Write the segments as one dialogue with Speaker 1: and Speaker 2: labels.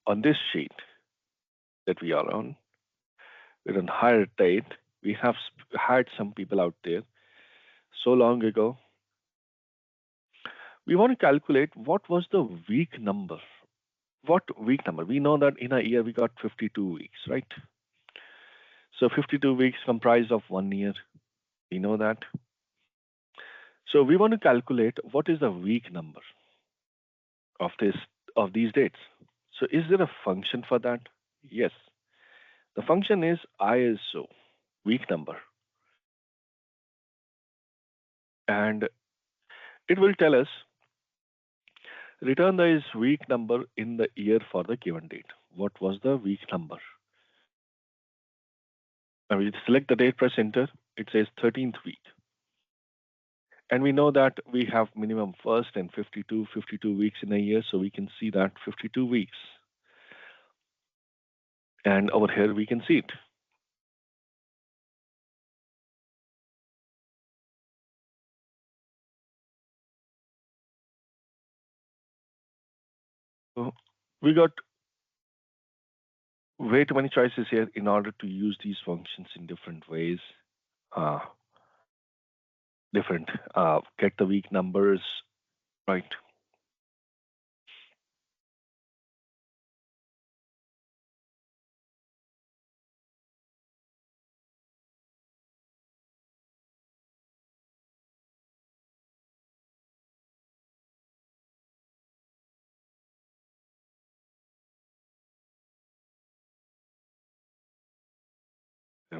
Speaker 1: on this sheet that we are on, with a higher date, we have had some people out there so long ago. We want to calculate what was the week number. What week number? We know that in a year we got 52 weeks, right? So 52 weeks comprised of 1 year. We know that. So we want to calculate what is the week number of this of these dates. So is there a function for that? Yes. The function is ISO, week number, and it will tell us return the week number in the year for the given date. What was the week number? Now we select the date, press enter. It says 13th week. And we know that we have minimum first and 52 weeks in a year, so we can see that 52 weeks. And over here we can see it. So we got way too many choices here in order to use these functions in different ways. Uh, different get the week numbers, right?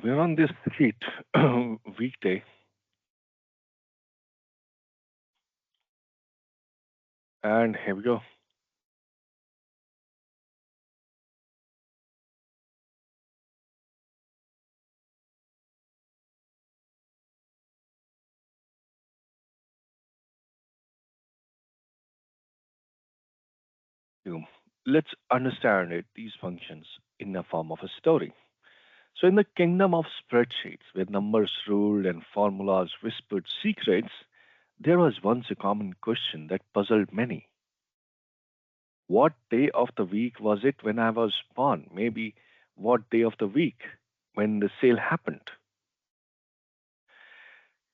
Speaker 1: We're on this sheet, weekday, and here we go. Let's understand it, these functions, in the form of a story. So, in the kingdom of spreadsheets, where numbers ruled and formulas whispered secrets, there was once a common question that puzzled many. What day of the week was it when I was born? Maybe what day of the week when the sale happened?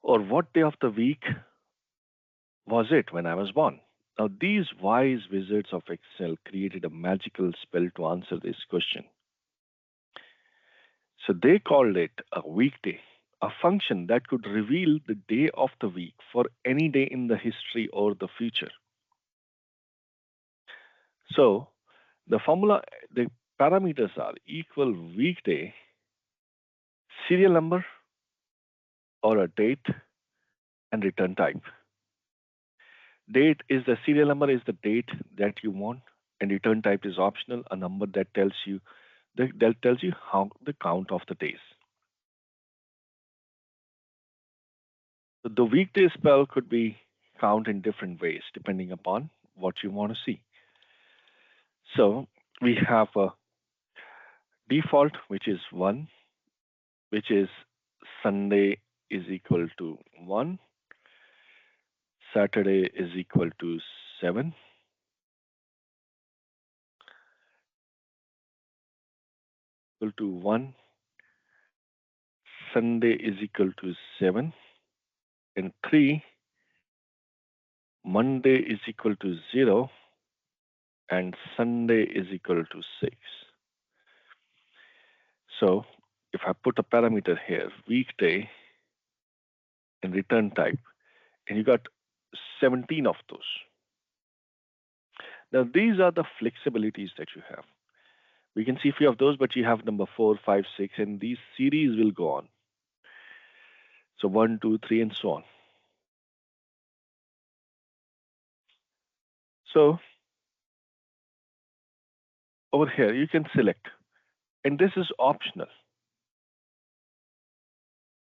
Speaker 1: Or what day of the week was it when I was born? Now, these wise wizards of Excel created a magical spell to answer this question. So they called it a weekday, a function that could reveal the day of the week for any day in the history or the future. So the formula, the parameters are equal weekday, serial number or a date, and return type. Date is the serial number is the date that you want, and return type is optional, a number that tells you how the count of the days. So the weekday spell could be count in different ways depending upon what you want to see. So we have a default, which is 1, which is Sunday is equal to 1, Saturday is equal to 7, equal to 1, Sunday is equal to 7, and 3, Monday is equal to 0, and Sunday is equal to 6. So if I put a parameter here, weekday and return type, and you got 17 of those. Now these are the flexibilities that you have. We can see a few of those, but you have number 4, 5, 6, and these series will go on. So 1, 2, 3, and so on. So over here, you can select, and this is optional.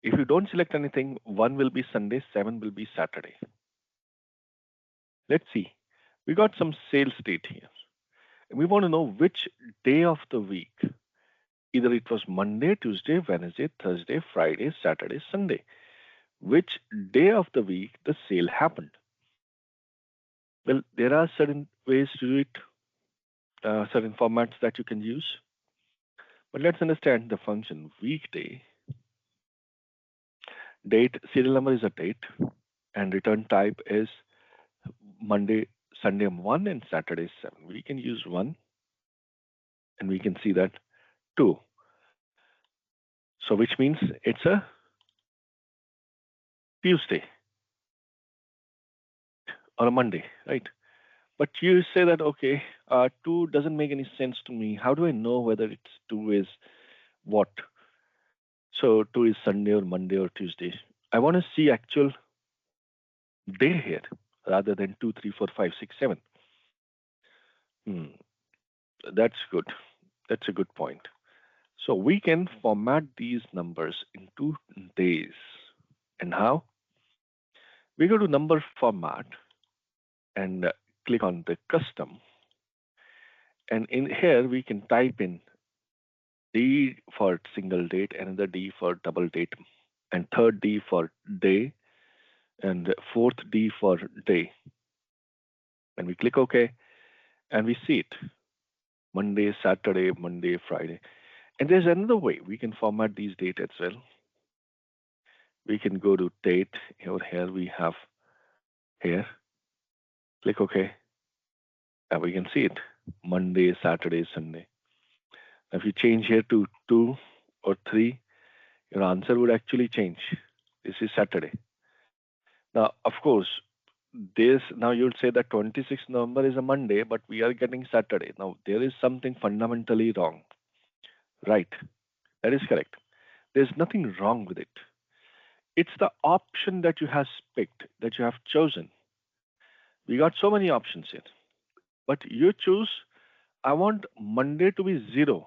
Speaker 1: If you don't select anything, 1 will be Sunday, 7 will be Saturday. Let's see. We got some sales date here. And we want to know which day of the week. Either it was Monday, Tuesday, Wednesday, Thursday, Friday, Saturday, Sunday. Which day of the week the sale happened? Well, there are certain ways to do it. certain formats that you can use. But let's understand the function weekday. Date, serial number is a date, and return type is Monday, Sunday 1 and Saturday 7. We can use 1 and we can see that 2. So which means it's a Tuesday or a Monday, right? But you say that, okay, 2 doesn't make any sense to me. How do I know whether it's 2 is what? So 2 is Sunday or Monday or Tuesday. I want to see actual day here rather than 2, 3, 4, 5, 6, 7. Hmm, that's good. That's a good point. So we can format these numbers into days. And how? We go to number format and click on the custom. And in here, we can type in D for single date, another D for double date, and third D for day, and fourth D for day. And we click OK, and we see it Monday, Saturday, Monday, Friday. And there's another way we can format these dates as well. We can go to date. Over here, we have here. Click OK, and we can see it Monday, Saturday, Sunday. If you change here to 2 or 3, your answer would actually change. This is Saturday. Now, of course, this now you'll say that 26th November is a Monday, but we are getting Saturday. Now, there is something fundamentally wrong. Right. That is correct. There's nothing wrong with it. It's the option that you have picked, that you have chosen. We got so many options here. But you choose, I want Monday to be 0.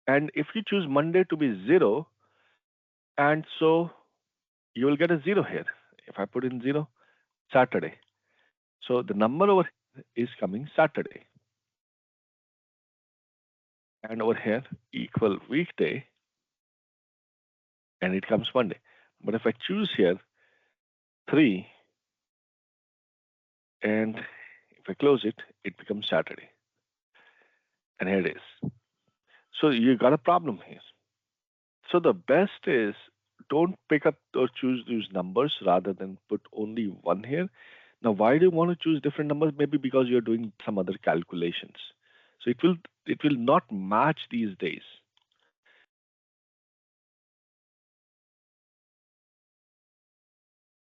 Speaker 1: And if you choose Monday to be 0, and so you will get a 0 here. If I put in 0, Saturday. So the number over here is coming Saturday. And over here equal weekday, and it comes Monday. But if I choose here 3, and if I close it, it becomes Saturday. And here it is. So you got a problem here. So the best is don't pick up or choose these numbers rather than put only one here. Now, why do you want to choose different numbers? Maybe because you're doing some other calculations. So it will not match these days.